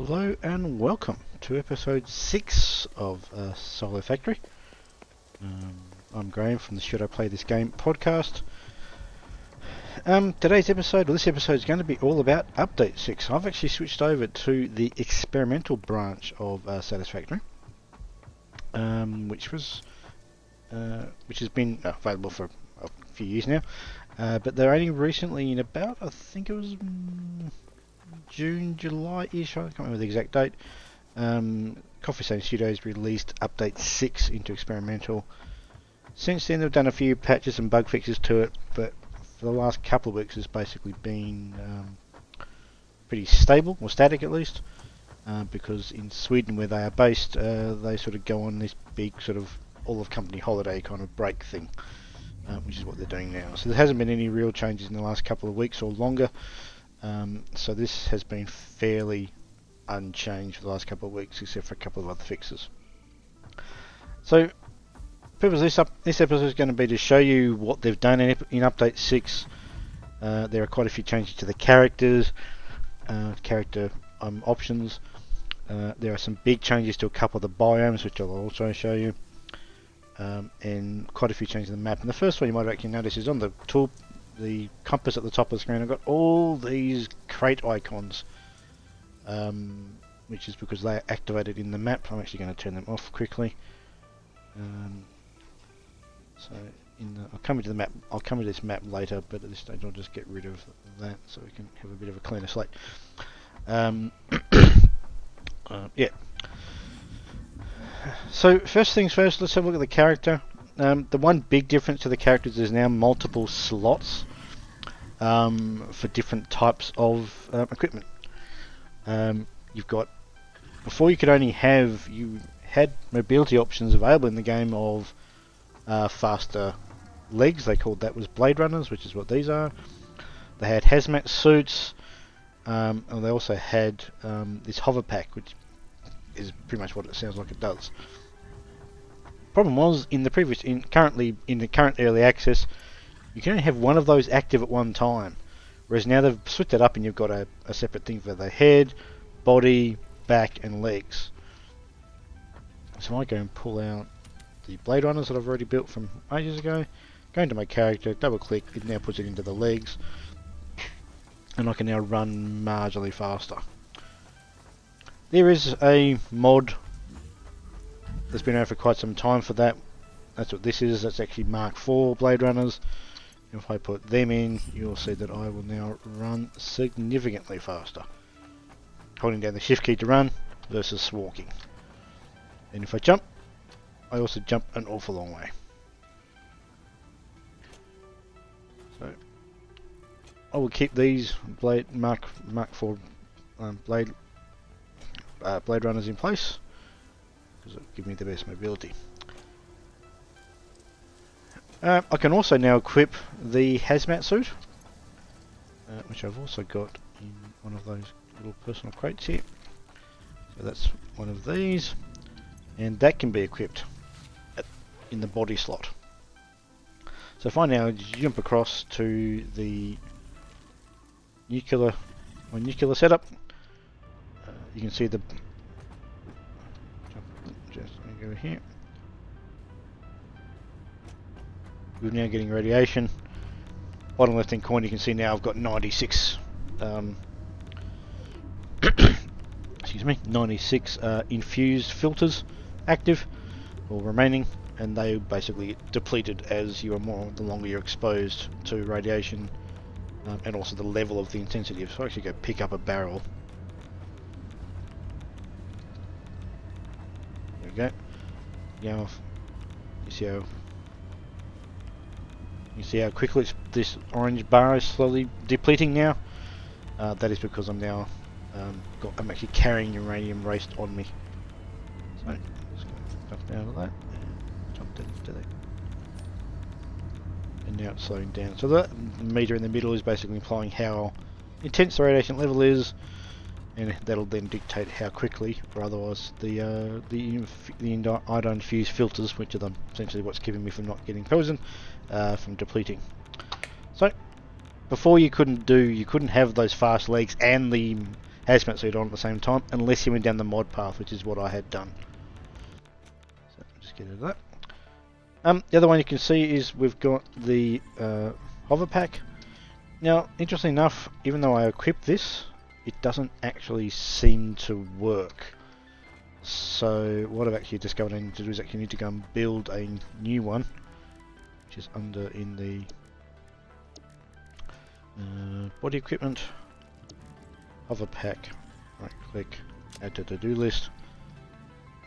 Hello and welcome to episode 6 of Satisfactory. I'm Graham from the Should I Play This Game podcast. This episode is going to be all about Update 6. I've actually switched over to the experimental branch of Satisfactory, which has been available for a few years now, but they're only recently in about, I think it was June, July-ish, I can't remember the exact date. Coffee Stain Studios released Update 6 into experimental. Since then they've done a few patches and bug fixes to it, but for the last couple of weeks it's basically been pretty stable, or static at least, because in Sweden where they are based, they sort of go on this big sort of all-of-company holiday kind of break thing, which is what they're doing now. So there hasn't been any real changes in the last couple of weeks or longer. So this has been fairly unchanged for the last couple of weeks, except for a couple of other fixes. So, the purpose of this episode is going to be to show you what they've done in Update 6. There are quite a few changes to the characters, character options. There are some big changes to a couple of the biomes, which I'll also show you, and quite a few changes in the map. And the first one you might actually notice is on the compass at the top of the screen. I've got all these crate icons, which is because they are activated in the map. I'm actually going to turn them off quickly. I'll come into the map. I'll come into this map later, but at this stage I'll just get rid of that so we can have a bit of a cleaner slate. Yeah. So first things first, let's have a look at the character. The one big difference to the characters is now multiple slots for different types of equipment. You've got, before you had mobility options available in the game of faster legs. They called that was Blade Runners, which is what these are. They had hazmat suits, and they also had this hover pack, which is pretty much what it sounds like it does. Problem was, in the current early access, you can only have one of those active at one time, whereas now they've switched it up and you've got a separate thing for the head, body, back and legs. So I go and pull out the Blade Runners that I've already built from ages ago, go into my character, double click, it now puts it into the legs, and I can now run marginally faster. There is a mod that's been around for quite some time for that. That's what this is. That's actually Mark IV Blade Runners. If I put them in, you'll see that I will now run significantly faster, holding down the shift key to run versus walking. And if I jump, I also jump an awful long way. So I will keep these Mark IV Blade Runners in place, because it'll give me the best mobility. I can also now equip the hazmat suit, which I've also got in one of those little personal crates here. So that's one of these, and that can be equipped in the body slot. So if I now jump across to the nuclear setup, you can see the just go here. We're now getting radiation. Bottom left hand corner, you can see now I've got 96 excuse me, 96 infused filters active or remaining, and they basically depleted as the longer you're exposed to radiation, and also the level of the intensity. So I actually go pick up a barrel. There we go. Now you see how quickly this orange bar is slowly depleting now. That is because I'm now I'm actually carrying uranium waste on me. So just going to jump down to that, and jump into that, and now it's slowing down. So the meter in the middle is basically implying how intense the radiation level is, and that'll then dictate how quickly, or otherwise the iodine fused filters, which are essentially what's keeping me from not getting poison, from depleting. So before you couldn't have those fast legs and the hazmat suit on at the same time, unless you went down the mod path, which is what I had done. So just get rid of that. The other one you can see is we've got the hover pack. Now, interestingly enough, even though I equipped this, it doesn't actually seem to work. So what I've actually discovered I need to do is actually need to go and build a new one, which is under in the body equipment, hover pack, right click, add to to-do list.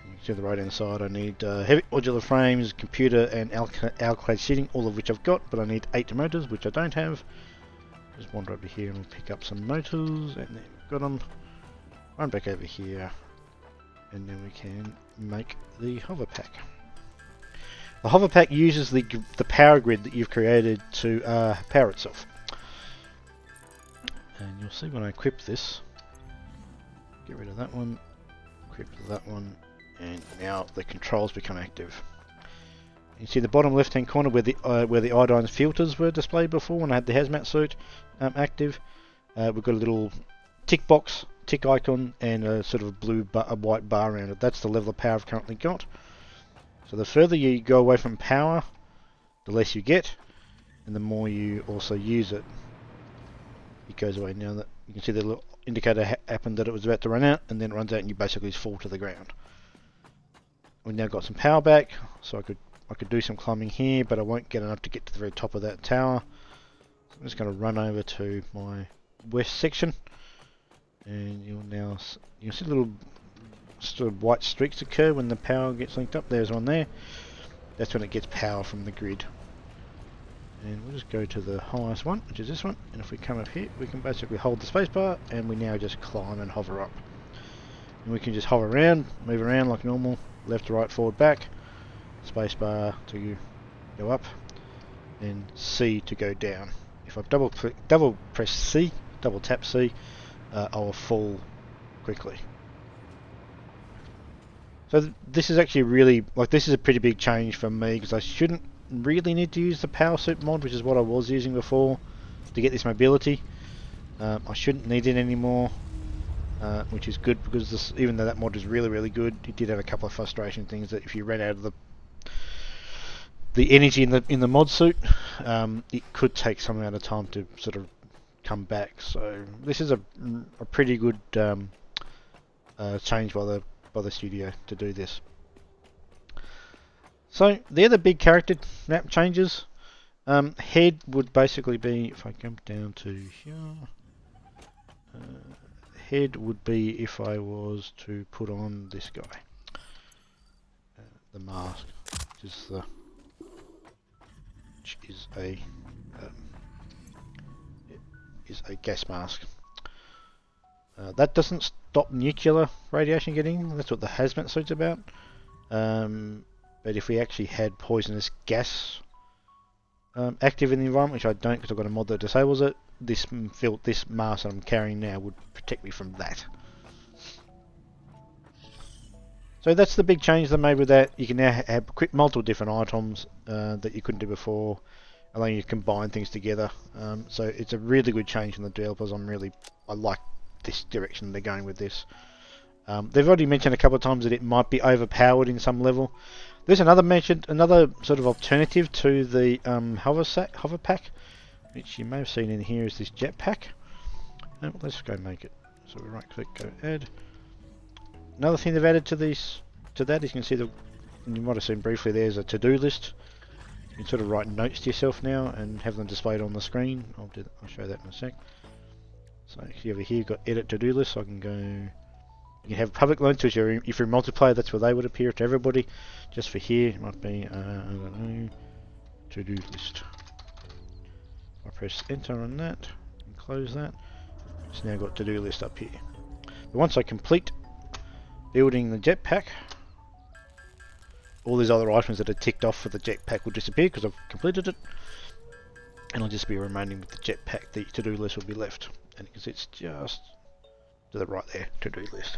You can see on the right hand side I need heavy modular frames, computer and alkylate seating, all of which I've got, but I need 8 motors, which I don't have. Just wander over here and we'll pick up some motors, and then we've got them. Run back over here, and then we can make the hover pack. The hover pack uses the power grid that you've created to power itself. And you'll see when I equip this, get rid of that one, equip that one, and now the controls become active. You see the bottom left hand corner where the iodine filters were displayed before when I had the hazmat suit active. We've got a little tick box, tick icon, and a sort of a white bar around it. That's the level of power I've currently got. So the further you go away from power, the less you get, and the more you also use it. It goes away. Now that you can see the little indicator happened that it was about to run out, and then it runs out and you basically fall to the ground. We've now got some power back, so I could do some climbing here, but I won't get enough to get to the very top of that tower. So I'm just going to run over to my west section, and you'll see little sort of white streaks occur when the power gets linked up. There's one there. That's when it gets power from the grid. And we'll just go to the highest one, which is this one, and if we come up here we can basically hold the spacebar and we now just climb and hover up. And we can just hover around, move around like normal, left to right, forward, back, spacebar to go up, and C to go down. If I double press C, double tap C, I will fall quickly. So this is actually really, this is a pretty big change for me, because I shouldn't really need to use the power suit mod, which is what I was using before to get this mobility. I shouldn't need it anymore, which is good, because even though that mod is really good, it did have a couple of frustration things that if you ran out of the energy in the mod suit, it could take some amount of time to sort of come back. So this is a pretty good change by the studio to do this. So the other big character map changes. Head would basically be, if I come down to here, head would be if I was to put on this guy, the mask, which is a gas mask. That doesn't stop nuclear radiation getting in. That's what the hazmat suit's about. But if we actually had poisonous gas active in the environment, which I don't because I've got a mod that disables it, this mask that I'm carrying now would protect me from that. So that's the big change they made with that. You can now equip multiple different items that you couldn't do before, allowing you to combine things together. So it's a really good change from the developers. I like this direction they're going with this. They've already mentioned a couple of times that it might be overpowered in some level. There's another sort of alternative to the hover pack, which you may have seen in here, is this jetpack. Let's go make it. So we right click, go add. Another thing they've added to that is you can see you might have seen briefly, there's a to-do list. You can sort of write notes to yourself now and have them displayed on the screen. I'll show that in a sec. So over here you've got edit to-do list, so I can go. You can have public loans, which if you're a multiplayer, that's where they would appear to everybody. Just for here, it might be, I don't know, to-do list. I press enter on that and close that. It's now got to-do list up here. But once I complete building the jetpack, all these other items that are ticked off for the jetpack will disappear because I've completed it. And I'll just be remaining with the jetpack. The to-do list will be left. And you can see it's just to the right there, to-do list.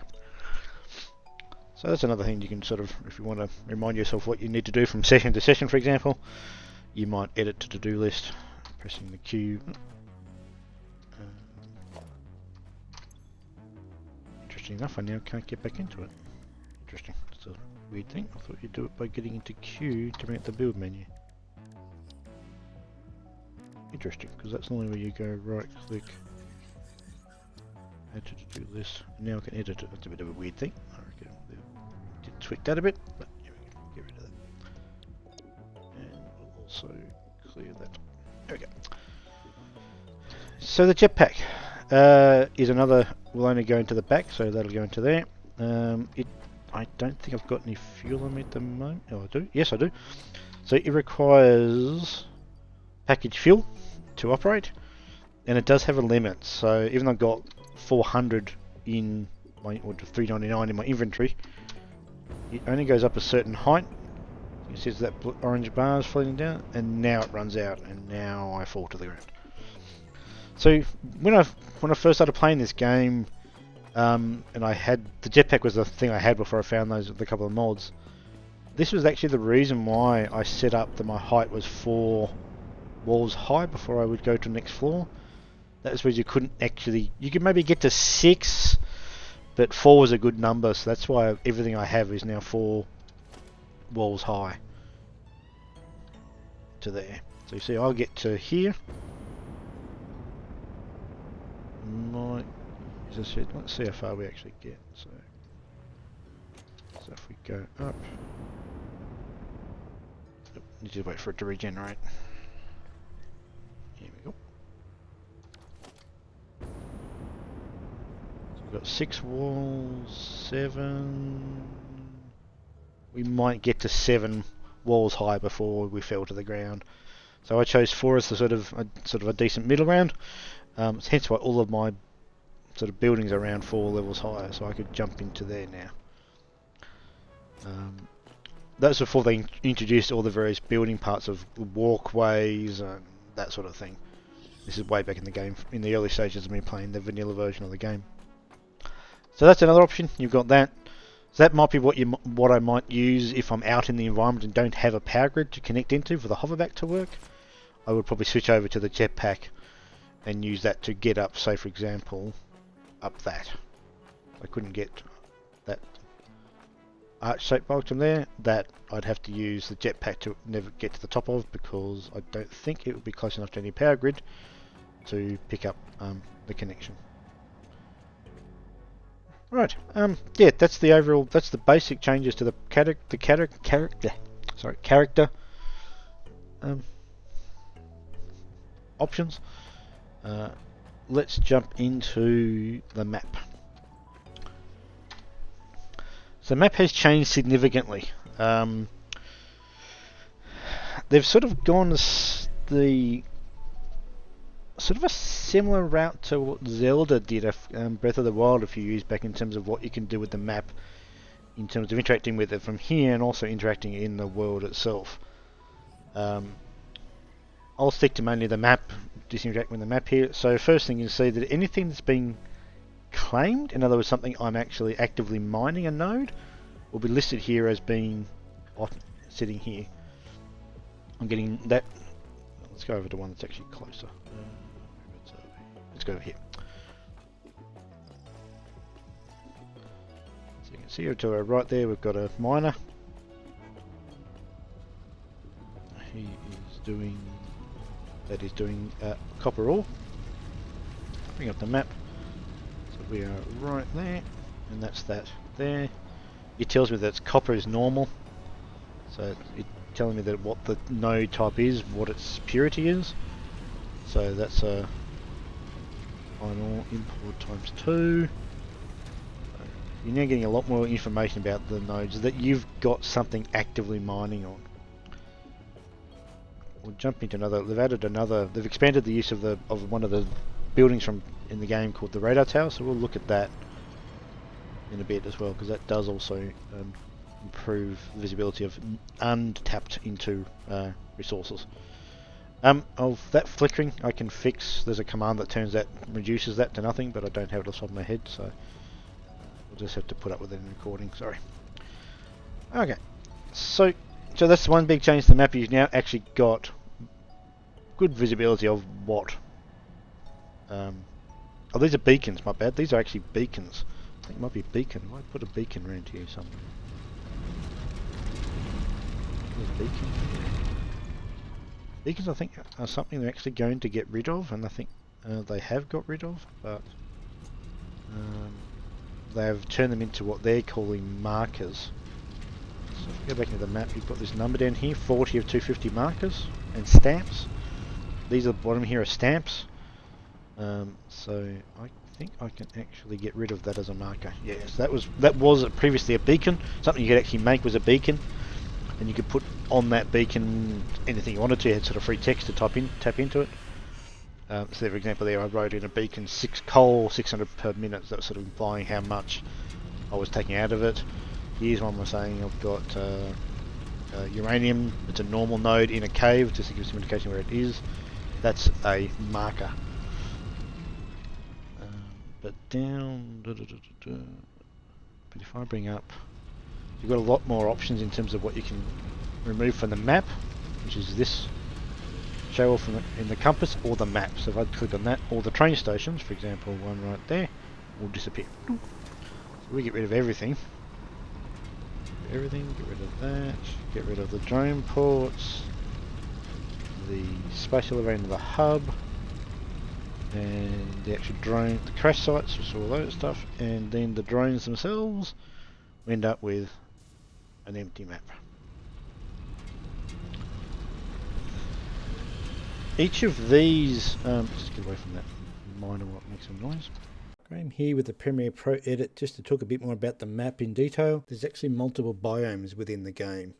So that's another thing you can sort of, if you want to remind yourself what you need to do from session to session, for example, you might edit to to-do list, pressing the Q. Interesting enough, I now can't get back into it. Interesting. It's a weird thing. I thought you'd do it by getting into Q to bring up the build menu. Interesting, because that's normally where you go right click, add to do list. Now I can edit it. That's a bit of a weird thing. I reckon they did tweak that a bit, but here we go. Get rid of that. And we'll also clear that. There we go. So the jetpack is another, will only go into the back, so that'll go into there. I don't think I've got any fuel on me at the moment. Oh, I do. Yes, I do. So it requires package fuel to operate, and it does have a limit. So even though I've got 400 in my, or 399 in my inventory, it only goes up a certain height. You see that orange bar is floating down, and now it runs out, and now I fall to the ground. So when I first started playing this game, and I had the jetpack was the thing I had before I found the couple of mods. This was actually the reason why I set up that my height was 4 walls high before I would go to the next floor. That was where you couldn't actually, you could maybe get to 6, but 4 was a good number, so that's why everything I have is now 4 walls high to there. So you see, I'll get to here. As I said, let's see how far we actually get. So if we go up, need to wait for it to regenerate. Here we go. So we've got 6 walls, 7. We might get to 7 walls high before we fell to the ground. So I chose 4 as the sort of a decent middle ground. Hence why all of my sort of buildings are around 4 levels higher, so I could jump into there now. That's before they introduced all the various building parts of walkways and that sort of thing. This is way back in the game, in the early stages of me playing the vanilla version of the game. So that's another option. You've got that. So that might be what I might use if I'm out in the environment and don't have a power grid to connect into for the hoverback to work. I would probably switch over to the jetpack and use that to get up, say for example, up that. I couldn't get that arch-shaped bulk from there. That I'd have to use the jetpack to never get to the top of, because I don't think it would be close enough to any power grid to pick up the connection. Right, yeah, that's the overall, that's the basic changes to the character options. Let's jump into the map. So the map has changed significantly. They've sort of gone the sort of a similar route to what Zelda did, Breath of the Wild a few years back, in terms of what you can do with the map, in terms of interacting with it from here and also interacting in the world itself. I'll stick to mainly the map, just interact with the map here. So first thing you see that anything that's been claimed, in other words something I'm actually actively mining a node, will be listed here as being sitting here. I'm getting that. Let's go over to one that's actually closer. Let's go over here. So you can see to our right there we've got a miner. He is doing, that is doing copper ore. Bring up the map. So we are right there, and that's that there. It tells me that copper is normal, so it's telling me that what the node type is, what its purity is. So that's a final import times 2. You're now getting a lot more information about the nodes, that you've got something actively mining on. We'll jump into another. They've added another. They've expanded the use of one of the buildings from in the game called the radar tower. So we'll look at that in a bit as well, because that does also improve visibility of untapped into resources. Of that flickering, I can fix. There's a command that reduces that to nothing, but I don't have it off the top of my head, so we'll just have to put up with it in recording. Sorry. Okay, so that's one big change to the map. You've now actually got good visibility of what. Oh, these are beacons. My bad. These are actually beacons I think it might be a beacon. I might put a beacon around here somewhere. There's a beacon here. Beacons, I think, are something they're actually going to get rid of, and I think they have got rid of, but they've turned them into what they're calling markers. So if we go back into the map, you've got this number down here, 40 of 250 markers and stamps. These at the bottom here are stamps. So I think I can actually get rid of that as a marker. Yes, that was previously a beacon. Something you could actually make was a beacon, and you could put on that beacon anything you wanted to. You had sort of free text to tap into it. So for example there I wrote in a beacon 6 coal, 600 per minute. That was sort of implying how much I was taking out of it. Here's one we're saying I've got uranium. It's a normal node in a cave, just to give some indication where it is. That's a marker. But down, but if I bring up, you've got a lot more options in terms of what you can remove from the map, which is this show off in the compass or the map. So if I click on that, all the train stations, for example, one right there, will disappear. So we get rid of everything. Get rid of that, get rid of the drone ports, the spatial array in the hub, and the actual drone, the crash sites, which all that stuff, and then the drones themselves, we end up with an empty map. Each of these, just get away from that miner what makes some noise. Graham here with the Premiere Pro Edit, just to talk a bit more about the map in detail. There's actually multiple biomes within the game.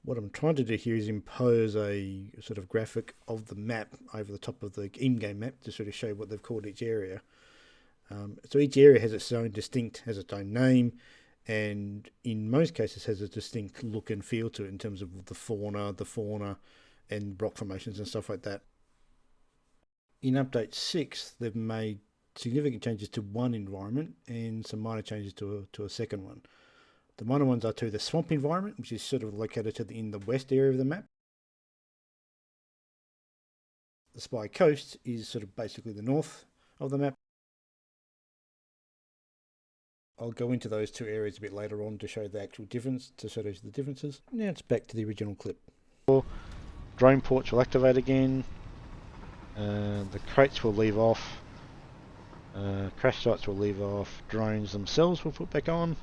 What I'm trying to do here is impose a sort of graphic of the map over the top of the in-game map to sort of show what they've called each area. So each area has its own name, and in most cases has a distinct look and feel to it in terms of the fauna, and rock formations and stuff like that. In update 6, they've made significant changes to one environment and some minor changes to a second one. The minor ones are to the swamp environment, which is sort of located in the west area of the map. The Spy Coast is sort of basically the north of the map. I'll go into those two areas a bit later on to show the actual difference, to show the differences. Now it's back to the original clip. Drone ports will activate again. The crates will leave off. Crash sites will leave off. Drones themselves will put back on.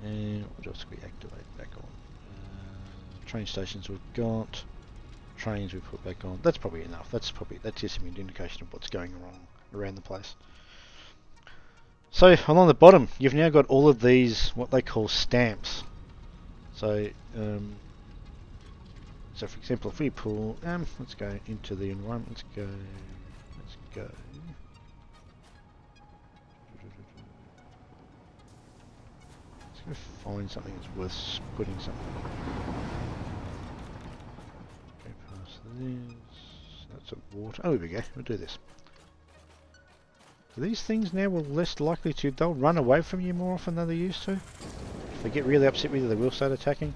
And what else can we activate back on? Train stations we've got. Trains we put back on. That's probably enough. That's just an indication of what's going wrong around the place. So along the bottom, you've now got all of these what they call stamps. So so for example, if we pull, let's go into the environment. Let's go. Let's go find something that's worth putting something. Go past this. That's a water. Oh, here we go. We'll do this. So these things now are less likely to. They'll run away from you more often than they used to. If they get really upset with you, they will start attacking.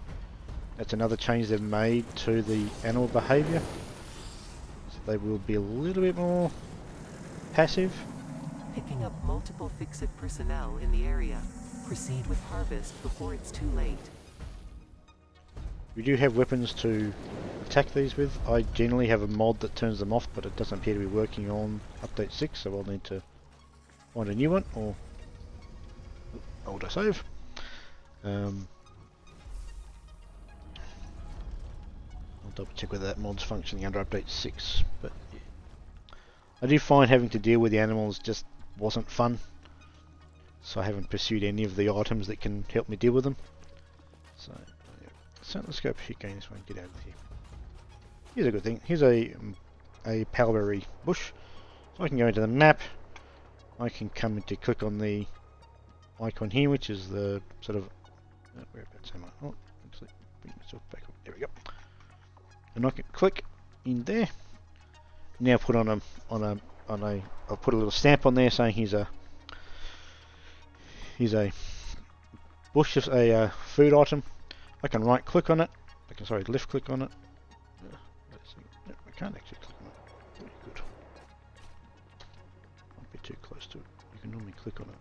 That's another change they've made to the animal behaviour. So they will be a little bit more passive. Picking up multiple Fix-It personnel in the area. Proceed with harvest before it's too late. We do have weapons to attack these with. I generally have a mod that turns them off, but it doesn't appear to be working on update 6, so I'll need to find a new one, or auto-save. I'll double check whether that mod's functioning under update 6, but yeah. I do find having to deal with the animals just wasn't fun, so I haven't pursued any of the items that can help me deal with them. So, yeah. So let's go up here again this way and get out of here. Here's a good thing. Here's a pallberry bush. So I can go into the map. I can come into click on the icon here, which is the sort of whereabouts am I? Oh, actually, bring myself back up. There we go. And I can click in there. Now put on a I'll put a little stamp on there saying here's a bush of a food item. I can right click on it. I can left click on it. No, I can't actually click on it. Very good. Might be too close to it. You can normally click on it.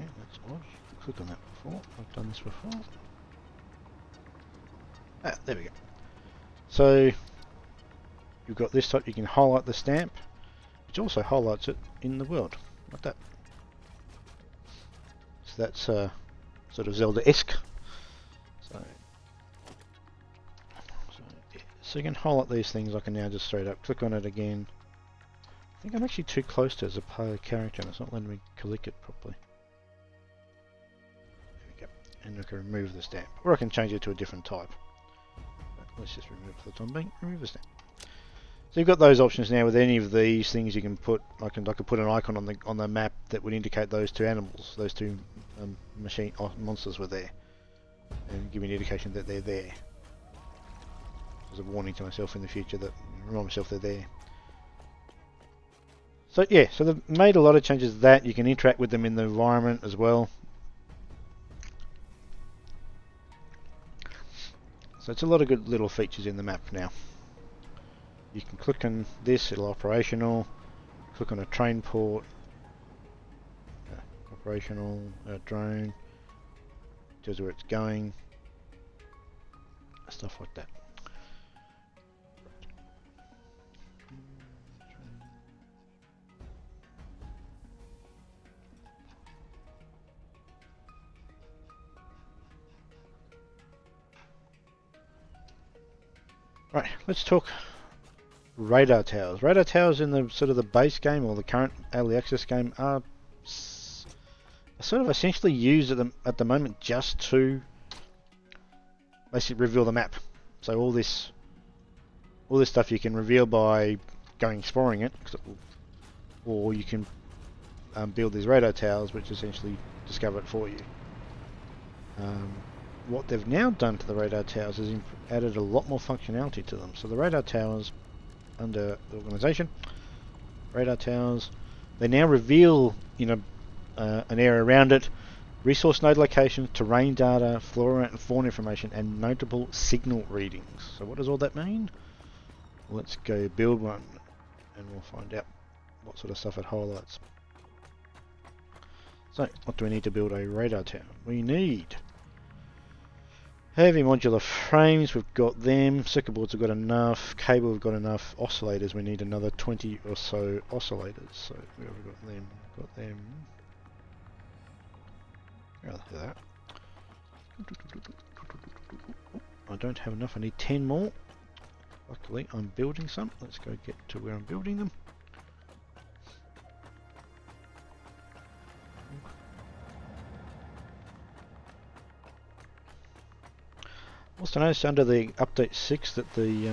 Okay, that's odd. Click on that before. I've done this before. Ah, there we go. So you've got this type. You can highlight the stamp, which also highlights it in the world, like that. So that's sort of Zelda-esque. So yeah. So you can highlight these things. I can now just straight up click on it again. I think I'm actually too close to it as a player character and it's not letting me click it properly. There we go. And I can remove the stamp. Or I can change it to a different type. But let's just remove for the time being. Remove the stamp. So you've got those options now with any of these things you can put. I could put an icon on the map that would indicate those two animals, those two monsters were there. And give me an indication that they're there. As a warning to myself in the future that remind myself they're there. So yeah, so they've made a lot of changes to that. You can interact with them in the environment as well. So it's a lot of good little features in the map now. You can click on this, it'll operational. Click on a train port. Operational, drone. Tells you where it's going. Stuff like that. Right, let's talk radar towers. Radar towers in the sort of the base game or the current early access game are sort of essentially used at the moment just to basically reveal the map. So all this stuff you can reveal by going exploring it, or you can build these radar towers which essentially discover it for you. What they've now done to the radar towers is added a lot more functionality to them. So the radar towers, under the organization, radar towers, they now reveal an area around it, resource node location, terrain data, flora and fauna information, and notable signal readings. So what does all that mean? Let's go build one and we'll find out what sort of stuff it highlights. So what do we need to build a radar tower? We need heavy modular frames, we've got them. Circuit boards have got enough. Cable, we've got enough. Oscillators, we need another 20 or so oscillators. So where have we got them? We've got them. Oh, that. I don't have enough. I need 10 more. Luckily, I'm building some. Let's go get to where I'm building them. Also noticed under the update 6 that the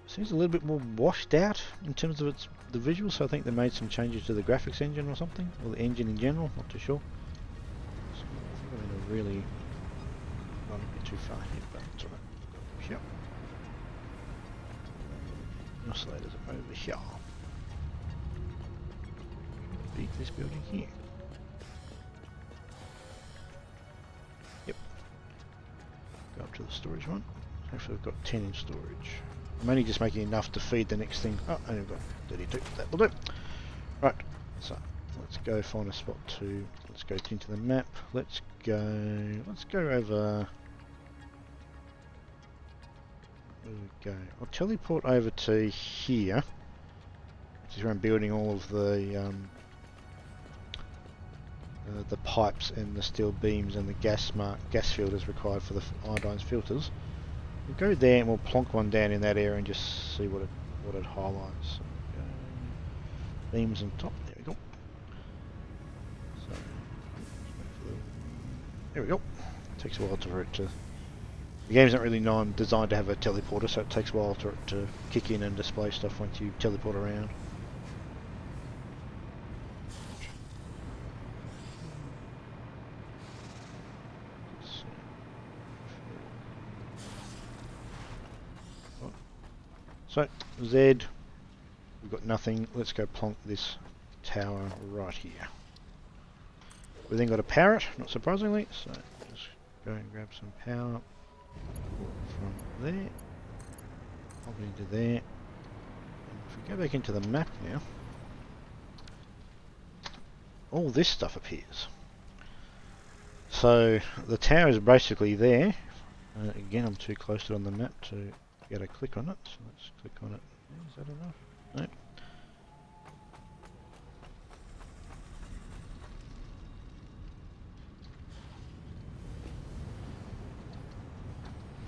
seems a little bit more washed out in terms of the visuals. So I think they made some changes to the graphics engine or something, or the engine in general. Not too sure. So I think I'm going to really not a bit too far here, but it's alright. Yep. Oscillators are over here. Beat this building here. Yep. Go up to the storage one. Hopefully we've got 10 in storage. I'm only just making enough to feed the next thing. Oh, and we've got 32. That will do. Right. So let's go find a spot to. Let's go into the map. Let's go over. Where do we go? I'll teleport over to here, which is where I'm building all of the pipes and the steel beams and the gas filters required for the iodine filters. We'll go there and we'll plonk one down in that area and just see what it highlights. So beams on top. There we go. So there we go. It takes a while for it to. The game's not really designed to have a teleporter, so it takes a while for it to kick in and display stuff once you teleport around. So, Z, we've got nothing. Let's go plonk this tower right here. We've then got to power it, not surprisingly, so just go and grab some power from there, pop it into there. And if we go back into the map now, all this stuff appears. So the tower is basically there. Again, I'm too close to it on the map to get a click on it. So let's click on it. Is that enough? Nope.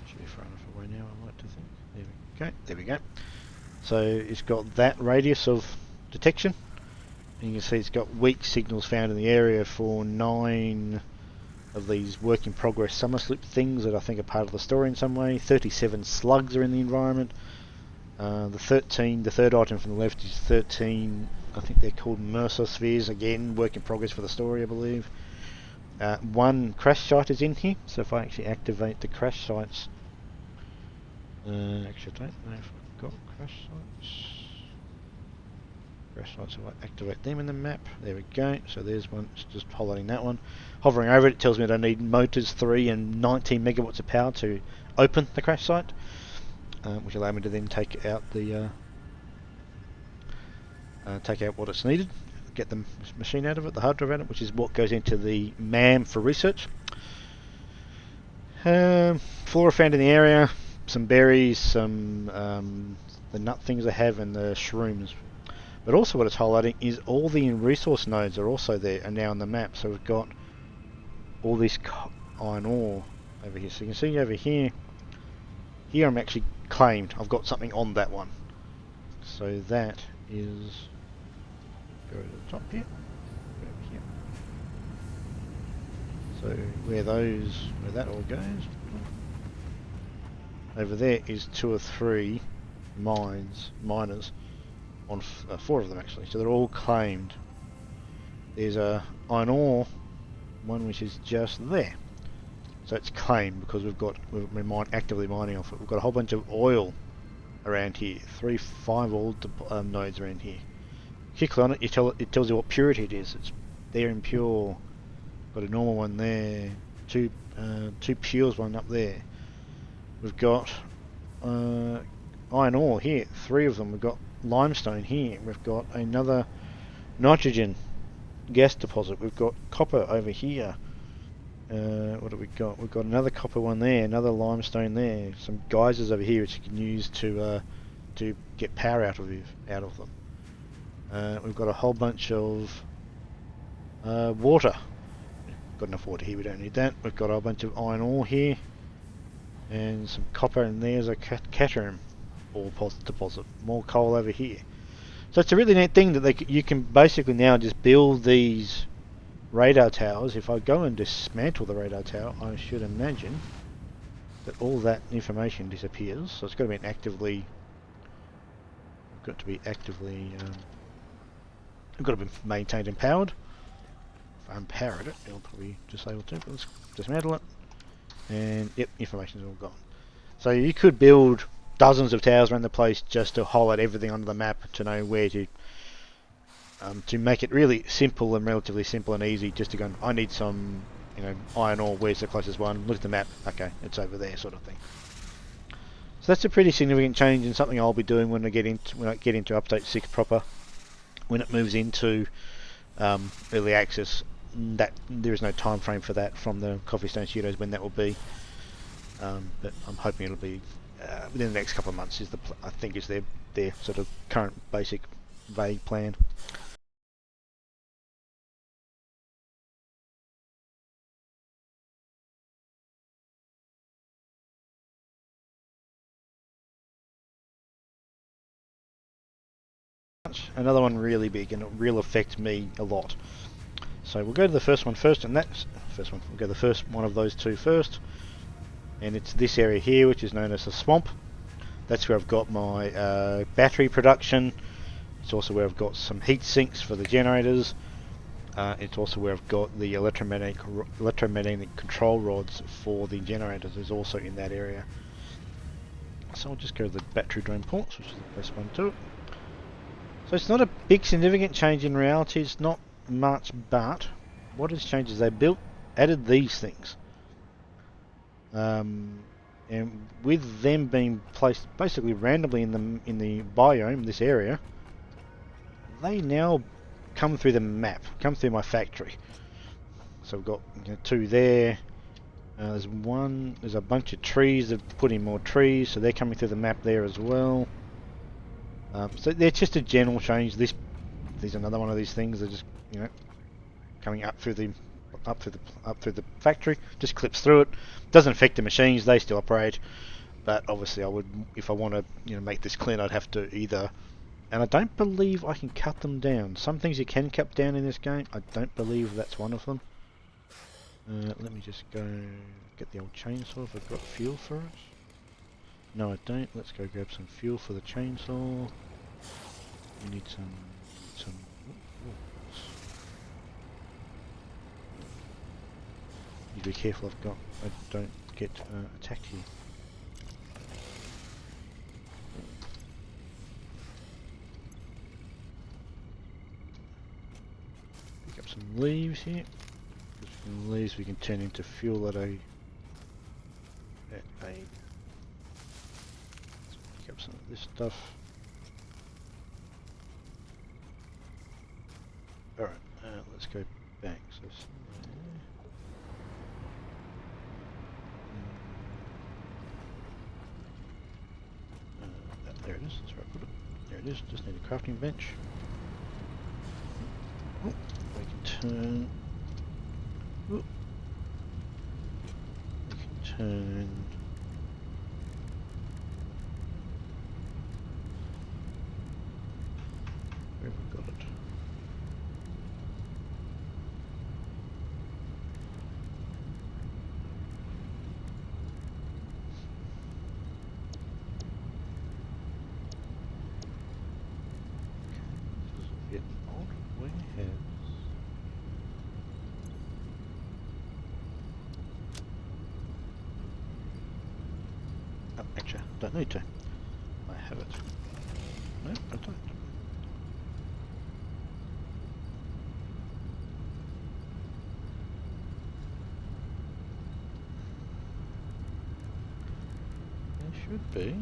Should be far enough away now, I like to think. There we go. There we go. So it's got that radius of detection. And you can see it's got weak signals found in the area for 9 of these work in progress summer slip things that I think are part of the story in some way. 37 slugs are in the environment. The third item from the left is 13, I think they're called Mercer spheres, again work in progress for the story I believe. 1 crash site is in here, so if I actually activate the crash sites, actually I don't know if I've got crash sites. Crash sites, so I activate them in the map, there we go, so there's one, it's just highlighting that one. Hovering over it tells me that I need motors 3 and 19 megawatts of power to open the crash site, which allow me to then take out the take out what it's needed, get the machine out of it, the hard drive out of it, which is what goes into the MAM for research. Flora found in the area, some berries, some the nut things they have, and the shrooms. But also what it's highlighting is all the resource nodes are also there and now on the map. So we've got all this iron ore over here. So you can see over here, I'm actually claimed. I've got something on that one. So that is, go to the top here, over here. So where that all goes, over there is 2 or 3 miners. On 4 of them actually, so they're all claimed. There's a iron ore one which is just there, so it's claimed because we're actively mining off it. We've got a whole bunch of oil around here, 5 oil nodes around here. Click on it, it tells you what purity it is. It's there and pure. Got a normal one there, two pures, one up there. We've got iron ore here, 3 of them. We've got limestone here, we've got another nitrogen gas deposit, we've got copper over here. What have we got? We've got another copper one there, another limestone there, some geysers over here which you can use to get power out of them. We've got a whole bunch of water. Got enough water here, we don't need that. We've got a whole bunch of iron ore here and some copper, and there's a caterium ore deposit. More coal over here. So it's a really neat thing that you can basically now just build these radar towers. If I go and dismantle the radar tower, I should imagine that all that information disappears. So it's got to be actively maintained and powered. If I unpowered it, it'll probably disable too. But let's dismantle it, and yep, information's all gone. So you could build dozens of towers around the place just to highlight everything on the map, to know where to make it really simple and relatively simple and easy, just to go, I need some, iron ore, where's the closest one, look at the map, okay, it's over there, sort of thing. So that's a pretty significant change, and something I'll be doing when I get into update 6 proper, when it moves into early access. That there is no time frame for that from the Coffee Stone Studios when that will be, but I'm hoping it'll be within the next couple of months. I think is their sort of current basic vague plan. Another one really big, and it will affect me a lot. So we'll go to the first one first, and that's first one. We'll go to the first one of those 2 first, and it's this area here, which is known as the swamp. That's where I've got my battery production. It's also where I've got some heat sinks for the generators. It's also where I've got the electromagnetic control rods for the generators. Is also in that area. So I'll just go to the battery drain ports, which is the best one to it. So it's not a big significant change in reality. It's not much, but what has changed is they added these things. And with them being placed basically randomly in the biome, this area, they now come through the map, come through my factory. So we've got, you know, 2 there. There's a bunch of trees. They've put in more trees, so they're coming through the map there as well. So they're just a general change. There's another one of these things. They're just, you know, coming up through the factory. Just clips through it. Doesn't affect the machines. They still operate. But obviously, I would, if I want to, you know, make this clean, I'd have to either. And I don't believe I can cut them down. Some things you can cut down in this game. I don't believe that's one of them. Let me just go get the old chainsaw if I've got fuel for it. No, I don't. Let's go grab some fuel for the chainsaw. We need some. Need to be careful. I don't get attacked here. Pick up some leaves here. From leaves we can turn into fuel at a. Let's pick up some of this stuff. Alright, let's go back. So there it is, that's where I put it. There it is, just need a crafting bench. Oh, we can turn. Oh, we can turn. Where have we got it? This is a bit odd. Where has... Oh, actually, I don't need to. I have it. No, I don't. There should be.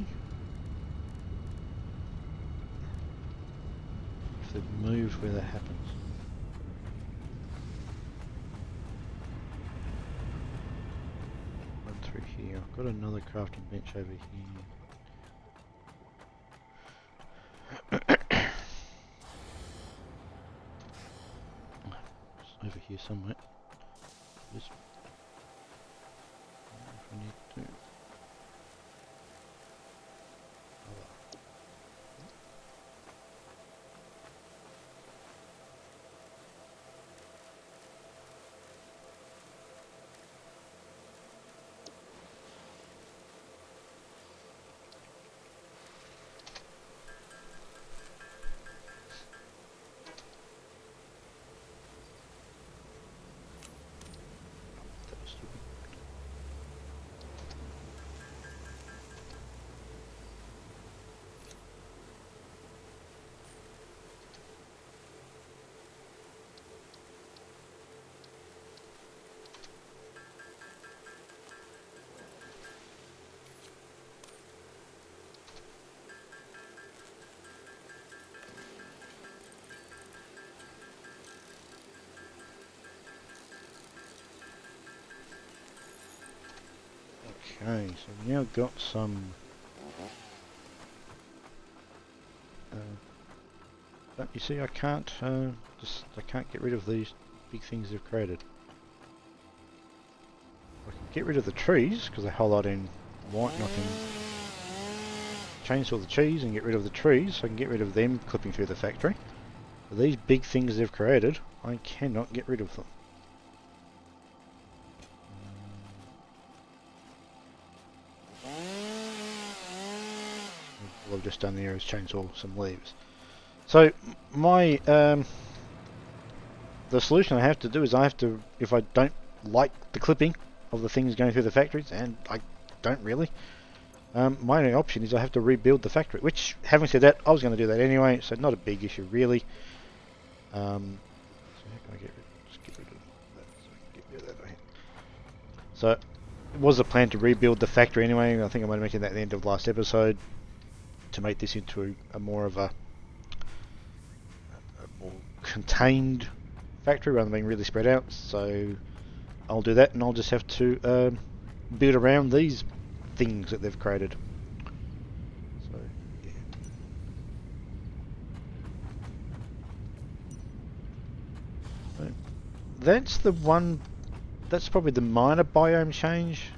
If they move where that happens. Run through here. I've got another crafting bench over here. It's over here somewhere. Just if I need to. Okay, so we've now got some. But you see, I can't get rid of these big things they've created. I can get rid of the trees because they highlight in white, and I can chainsaw the trees and get rid of the trees. So I can get rid of them clipping through the factory. But these big things they've created, I cannot get rid of them. All I've just done there is chainsaw some leaves. So my the solution I have to do is I have to, if I don't like the clipping of the things going through the factories, and I don't really, my only option is I have to rebuild the factory, which, having said that, I was going to do that anyway, so not a big issue really. So how can I just get rid of that, so I can get rid of that. So it was a plan to rebuild the factory anyway. I think I might have mentioned that at the end of the last episode, to make this into a more of a more contained factory rather than being really spread out. So I'll do that, and I'll just have to build around these things that they've created. So yeah. So that's the one. That's probably the minor biome change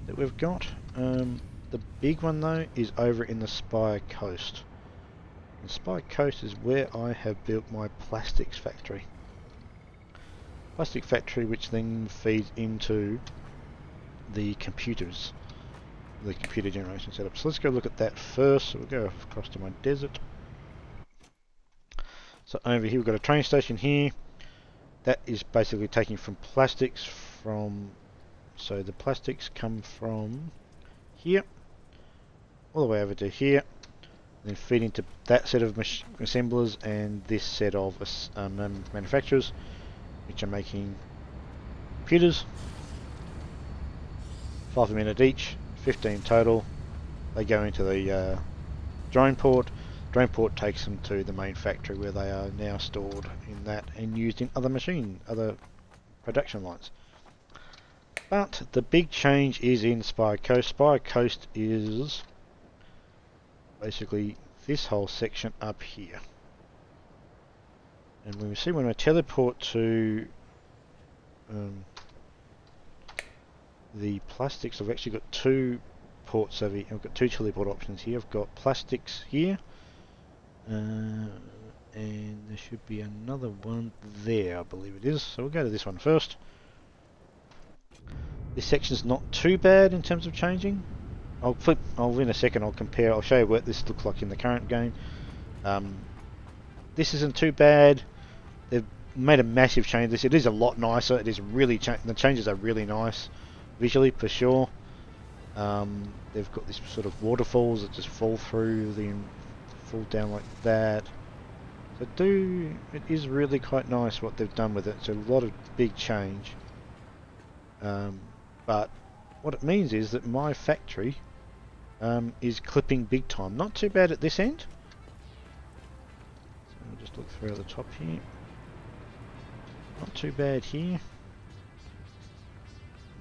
that we've got. The big one though is over in the Spire Coast. And Spire Coast is where I have built my plastics factory. Plastic factory which then feeds into the computers, the computer generation setup. So let's go look at that first. So we'll go across to my desert. So over here we've got a train station here. That is basically taking from plastics from, so the plastics come from here all the way over to here, then feed into that set of assemblers and this set of manufacturers, which are making computers. 5 a minute each, 15 total. They go into the drone port. Drone port takes them to the main factory where they are now stored in that and used in other production lines. But the big change is in Spire Coast. Spire Coast is basically this whole section up here. And when we see when I teleport to the plastics, I've actually got two ports over here. I've got two teleport options here. I've got plastics here, and there should be another one there, I believe it is. So we'll go to this one first. This section's not too bad in terms of changing. In a second I'll compare, I'll show you what this looks like in the current game. This isn't too bad. They've made a massive change. It is a lot nicer. It is really, the changes are really nice visually for sure. They've got this sort of waterfalls that just fall through, fall down like that. So it is really quite nice what they've done with it. It's a lot of big change. But what it means is that my factory is clipping big time. Not too bad at this end. So we'll just look through at the top here. Not too bad here.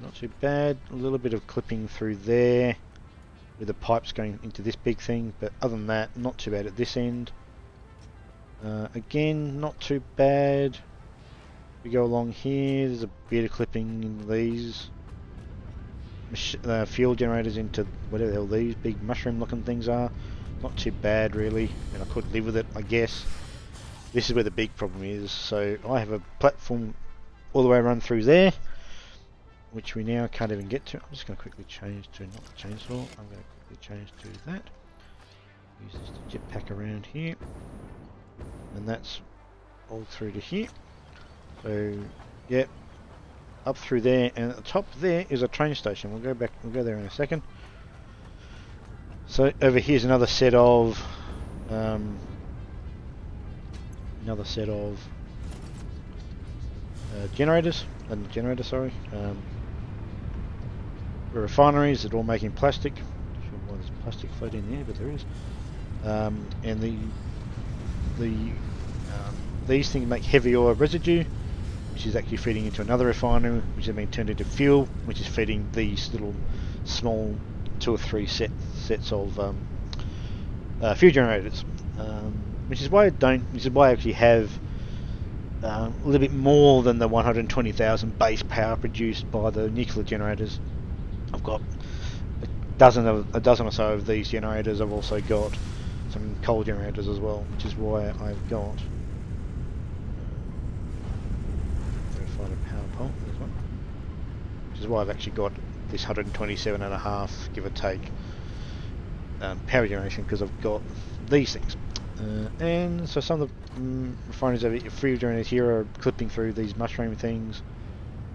Not too bad. A little bit of clipping through there with the pipes going into this big thing, but other than that, not too bad at this end. Again, not too bad. We go along here, there's a bit of clipping in these fuel generators into whatever the hell these big mushroom looking things are. Not too bad really, and I could live with it, I guess. This is where the big problem is. So I have a platform all the way run through there, which we now can't even get to. I'm just going to quickly change to not the chainsaw. I'm going to quickly change to that. Use this to jetpack around here, and that's all through to here. So yeah, up through there, and at the top there is a train station. We'll go there in a second. So over here's another set of generators. Sorry. Refineries that are all making plastic. Not sure why there's plastic floating in there, but there is. And these things make heavy oil residue, which is actually feeding into another refinery, which has been turned into fuel, which is feeding these little small 2 or 3 sets of fuel generators. Which is why I actually have a little bit more than the 120,000 base power produced by the nuclear generators. I've got a dozen or so of these generators. I've also got some coal generators as well, which is why I've got verified a power pole. There's one. Which is why I've actually got this 127.5, give or take, power generation, because I've got these things. And so some of the refineries over here, fuel generators here, are clipping through these mushroom things.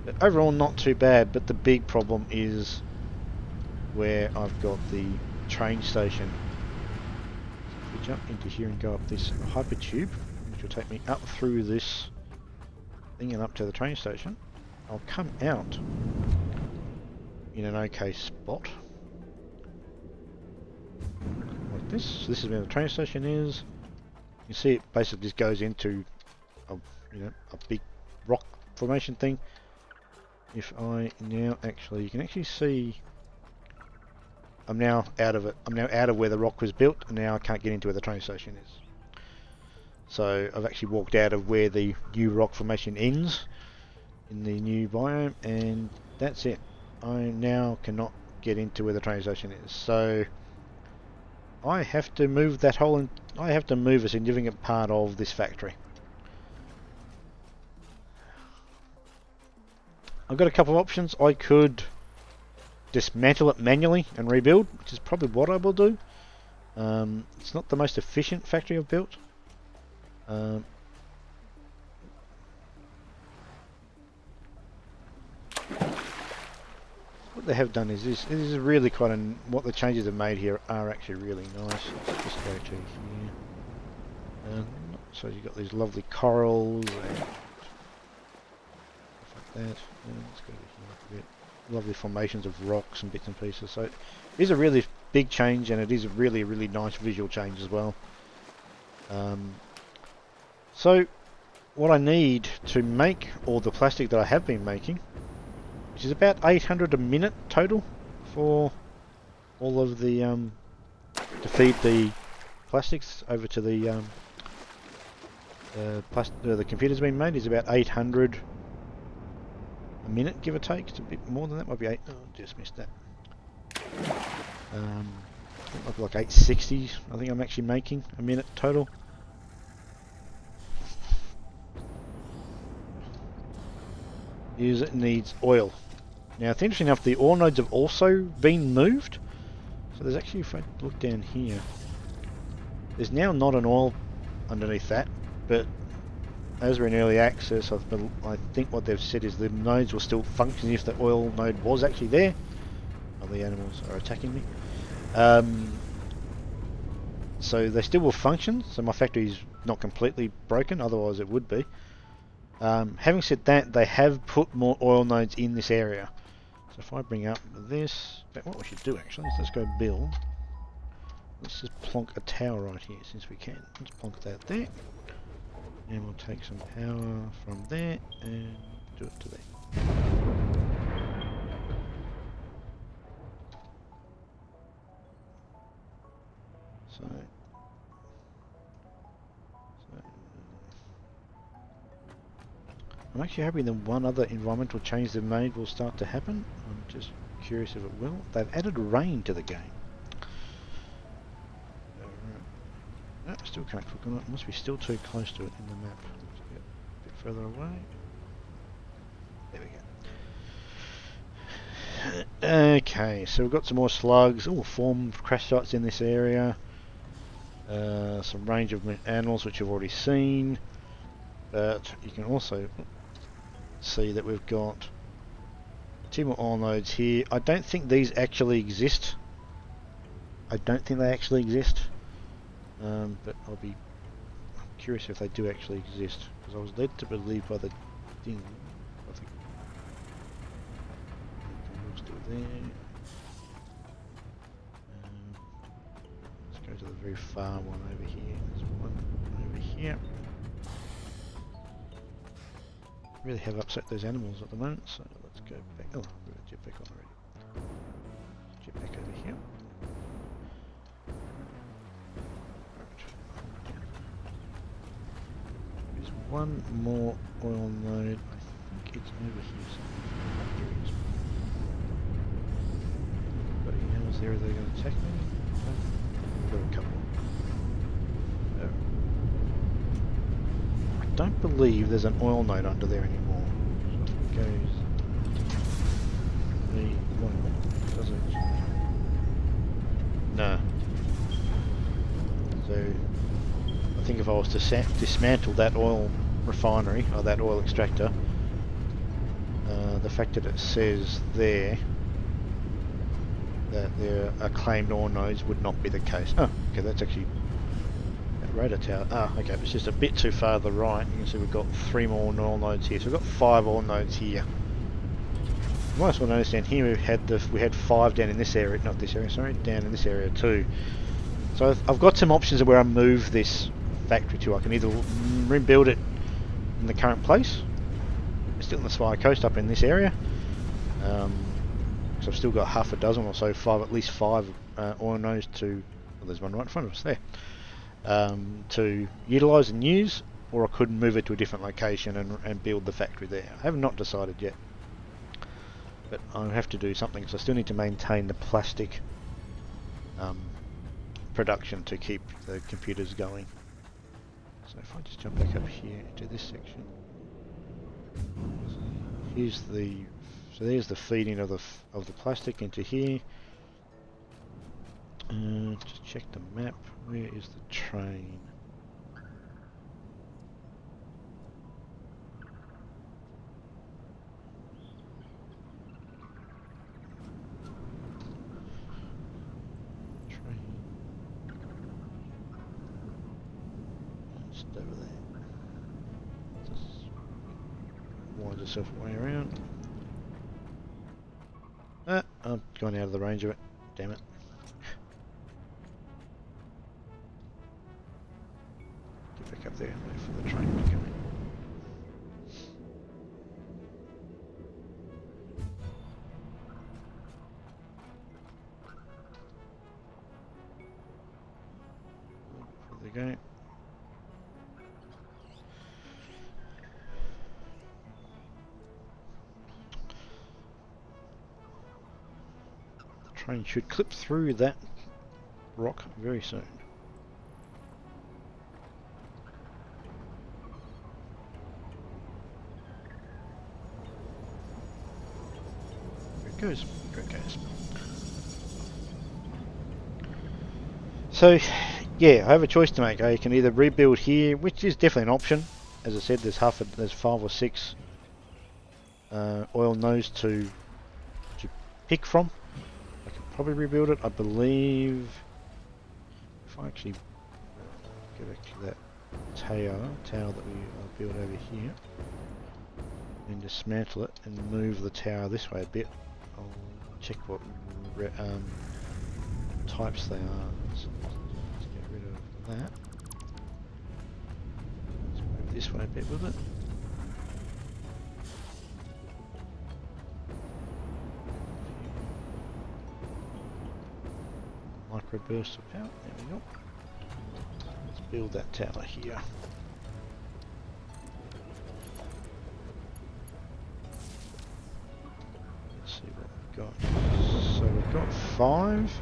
But overall, not too bad. But the big problem is where I've got the train station. So if we jump into here and go up this hypertube, which will take me up through this thing and up to the train station, I'll come out in an okay spot. Like this. So this is where the train station is. You see it basically just goes into of, you know, a big rock formation thing. If I now actually, you can actually see I'm now out of it. I'm now out of where the rock was built, and now I can't get into where the train station is. So I've actually walked out of where the new rock formation ends in the new biome, and that's it. I now cannot get into where the train station is. So I have to move that whole, I have to move a significant part of this factory. I've got a couple of options. I could dismantle it manually and rebuild, which is probably what I will do. It's not the most efficient factory I've built. What they have done is this. This is really quite what the changes they've made here are actually really nice. Let's just go to here. So you've got these lovely corals and stuff like that. Let's go to here a bit. Lovely formations of rocks and bits and pieces. So it is a really big change, and it is a really, really nice visual change as well. So what I need to make all the plastic that I have been making, which is about 800 a minute total for all of the to feed the plastics over to the the computer's been made, is about 800 a minute, give or take. It's a bit more than that, might be 8. Oh, just missed that. It might be like 860. I think I'm actually making a minute total. It needs oil. Now, it's interesting enough, the ore nodes have also been moved. So there's actually, if I look down here, there's now not an oil underneath that, but as we're in early access, I think what they've said is the nodes will still function if the oil node was actually there. Oh, the animals are attacking me. So they still will function, so my factory is not completely broken, otherwise it would be. Having said that, they have put more oil nodes in this area. So if I bring up this, what we should do actually is let's go build. Let's just plonk a tower right here since we can. Let's plonk that there. And we'll take some power from there and do it to there. So I'm actually hoping that one other environmental change they've made will start to happen. I'm just curious if it will. They've added rain to the game. No, still can't click on it. It must be still too close to it in the map. Let's get a bit further away. There we go. Okay, so we've got some more slugs. Oh, formed crash sites in this area. Some range of animals which you've already seen. But you can also see that we've got 2 more oil nodes here. I don't think these actually exist. I don't think they actually exist. But I'm curious if they do actually exist, because I was led to believe by the thing. I think we're still there. Let's go to the very far one over here. There's one over here. Really have upset those animals at the moment, so let's go back. Oh, we've got a jetpack on already. Jetpack over here. There's one more oil node. I think it's over here somewhere. Got any animals there? Are they going to attack me? No. We've got a couple. I don't believe there's an oil node under there anymore. So it goes the oil, does it? No. So I think if I was to dismantle that oil refinery or that oil extractor, the fact that it says there that there are claimed oil nodes would not be the case. Oh, okay, that's actually radar tower. Ah, okay, it's just a bit too far to the right. You can see we've got 3 more oil nodes here. So we've got 5 oil nodes here. You might as well notice down here we had 5 down in this area, not this area, sorry, down in this area too. So I've got some options of where I move this factory to. I can either rebuild it in the current place. Still in the Spire Coast up in this area. So I've still got half a dozen or so, at least five oil nodes to, well, there's one right in front of us there, to utilise and use, or I could move it to a different location and build the factory there. I have not decided yet, but I have to do something because I still need to maintain the plastic production to keep the computers going. So if I just jump back up here into this section, here's so there's the feeding of the plastic into here. Just check the map. Where is the train? Just over there. Just wind yourself way around. I've gone out of the range of it. Damn it. Get back up there and wait for the train to come in. There they go. Train should clip through that rock very soon. There it goes. There it goes. So, yeah, I have a choice to make. I can either rebuild here, which is definitely an option. As I said, there's there's 5 or 6 oil nodes to pick from. I can probably rebuild it. I believe if I actually go back to that tower that we built over here, and dismantle it and move the tower this way a bit, I'll check what types they are. So let's get rid of that. Let's move this way a bit with it. Microburst of power. There we go. Let's build that tower here. Let's see what we've got. So we've got 5.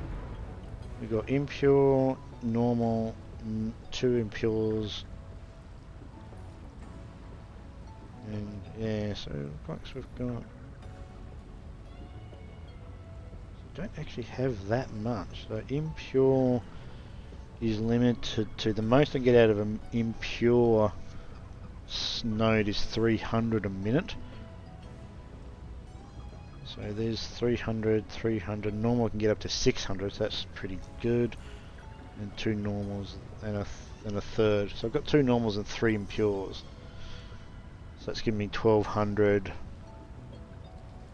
We've got impure, normal, 2 impures, and yeah, so looks we've got. Don't actually have that much. So impure is limited to the most I can get out of an impure node is 300 a minute. So there's 300, 300. Normal can get up to 600, so that's pretty good. And 2 normals and a third. So I've got 2 normals and 3 impures. So that's giving me 1200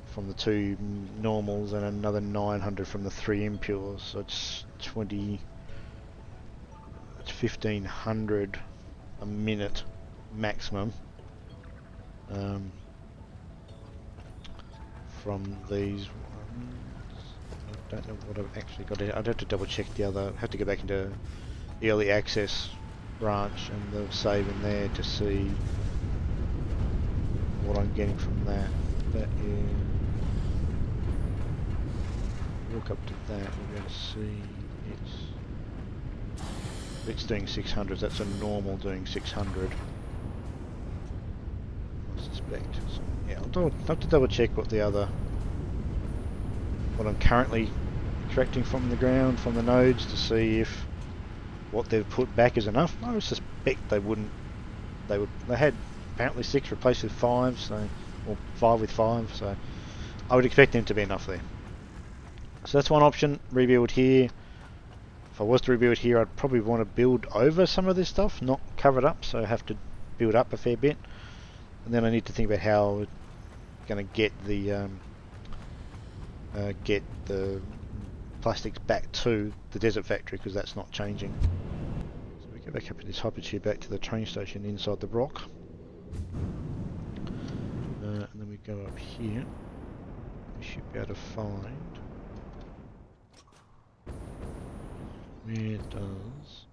from the 2 normals and another 900 from the 3 impures. So it's 1500 a minute maximum. From these ones. I don't know what I've actually got. I'd have to double check the other. Have to go back into the early access branch and the save in there to see what I'm getting from that. That is. Look up to that. We're going to see it's doing 600. That's a normal doing 600. I suspect. So, yeah, I'll have to double check what I'm currently extracting from the ground, from the nodes, to see if what they've put back is enough. I would suspect they wouldn't. They had apparently 6 replaced with 5, so, or 5 with 5, so I would expect them to be enough there. So that's one option. Rebuild here. If I was to rebuild here, I'd probably want to build over some of this stuff, not cover it up, so I have to build up a fair bit. And then I need to think about how I'm going to get the plastics back to the desert factory, because that's not changing. So we go back up in this hypertube back to the train station inside the rock. And then we go up here. We should be able to find where it does.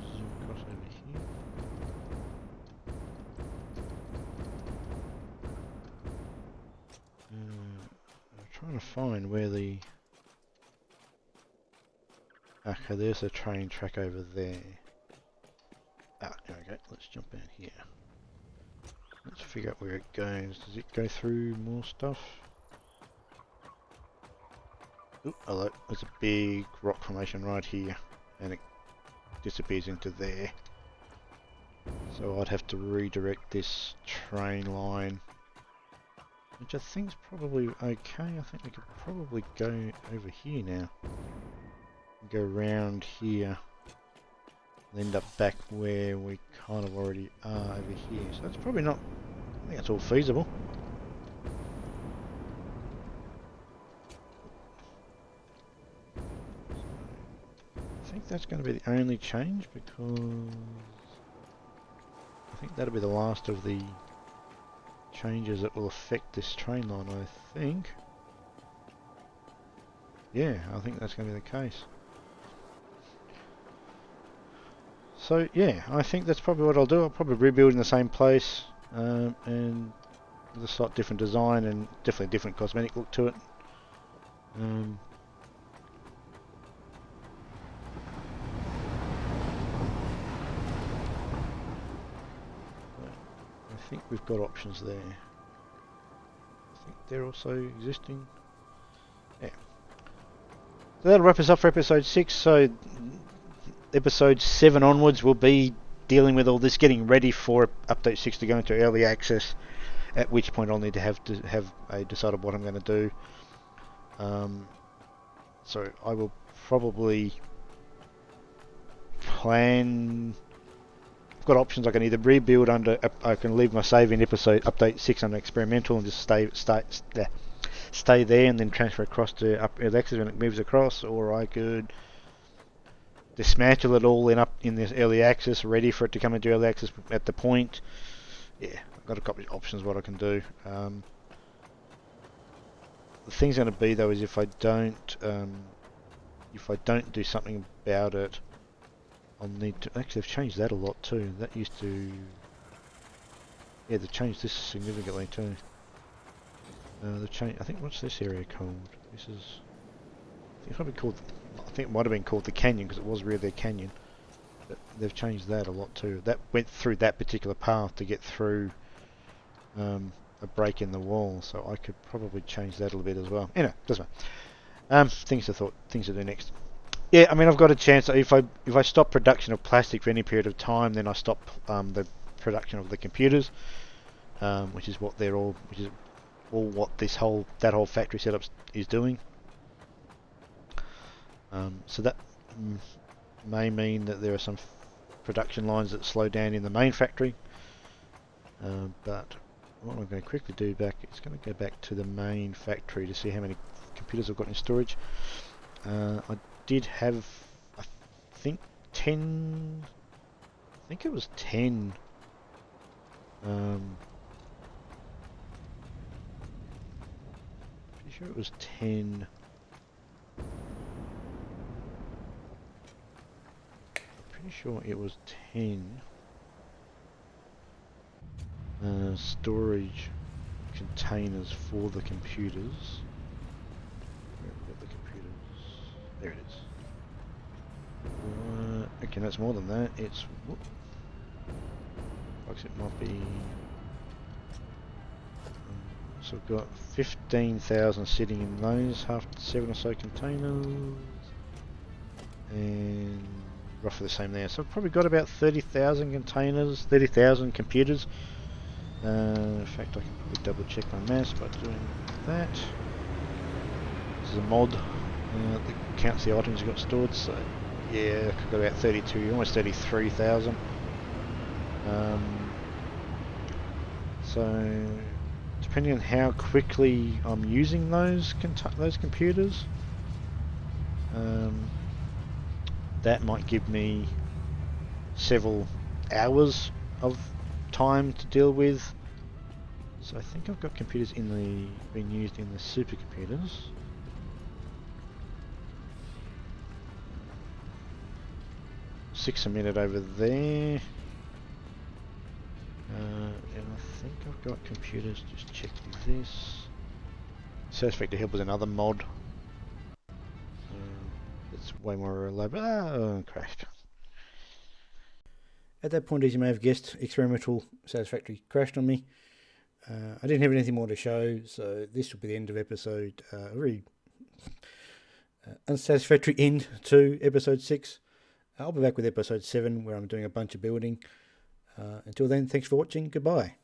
Zoom across over here. I'm trying to find where the... Okay, there's a train track over there. Ah, there we go. Let's jump out here. Let's figure out where it goes. Does it go through more stuff? Oop, hello. There's a big rock formation right here, and it disappears into there. So I'd have to redirect this train line, which I think's probably okay. I think we could probably go over here now. Go round here. And end up back where we kind of already are over here. So that's probably not... I think that's all feasible. I think that's going to be the only change, because I think that'll be the last of the changes that will affect this train line, I think. Yeah, I think that's going to be the case. So yeah, I think that's probably what I'll do. I'll probably rebuild in the same place, and with a slight different design and definitely different cosmetic look to it. I think we've got options there. I think they're also existing. Yeah. So that'll wrap us up for episode 6. So episode 7 onwards we'll be dealing with all this, getting ready for update 6 to go into early access, at which point I'll need to have decided what I'm going to do. So I will probably plan... I've got options. I can either rebuild under... I can leave my save in episode update 6 under experimental and just stay there and then transfer across to early access when it moves across, or I could dismantle it all in this early access, ready for it to come into early access at the point. Yeah, I've got a couple of options what I can do. The thing's going to be though is if I don't do something about it, I'll need to... Actually, they've changed that a lot too. That used to... Yeah, they've changed this significantly too. They've changed... I think, what's this area called? This is... I think it's probably called... I think it might have been called the Canyon, because it was really their canyon. But they've changed that a lot too. That went through that particular path to get through a break in the wall, so I could probably change that a little bit as well. Anyway, doesn't matter. Things to do next. Yeah, I mean, I've got a chance. If I stop production of plastic for any period of time, then I stop the production of the computers, which is what what that whole factory setup is doing. So that may mean that there are some production lines that slow down in the main factory. But what I'm going to quickly do is going to go back to the main factory to see how many computers I've got in storage. I did have, I think, 10. I think it was 10. Pretty sure it was 10. Pretty sure it was 10 storage containers for the computers. Where have we got the computers? There it is. Okay, that's more than that. It's... Whoop. Looks it might be... so I've got 15,000 sitting in those, 7 or so containers. And roughly the same there. So I've probably got about 30,000 containers, 30,000 computers. In fact, I can probably double check my maths by doing that. This is a mod that counts the items you've got stored, so yeah, I've got about 32, almost 33,000. So depending on how quickly I'm using those computers, that might give me several hours of time to deal with. So I think I've got computers being used in the supercomputers. 6 a minute over there. And I think I've got computers, just check this. Satisfactory Help was another mod. It's way more elaborate. Crashed. At that point, as you may have guessed, experimental Satisfactory crashed on me. I didn't have anything more to show, so this will be the end of episode. A very unsatisfactory end to episode 6. I'll be back with episode 7, where I'm doing a bunch of building. Until then, thanks for watching. Goodbye.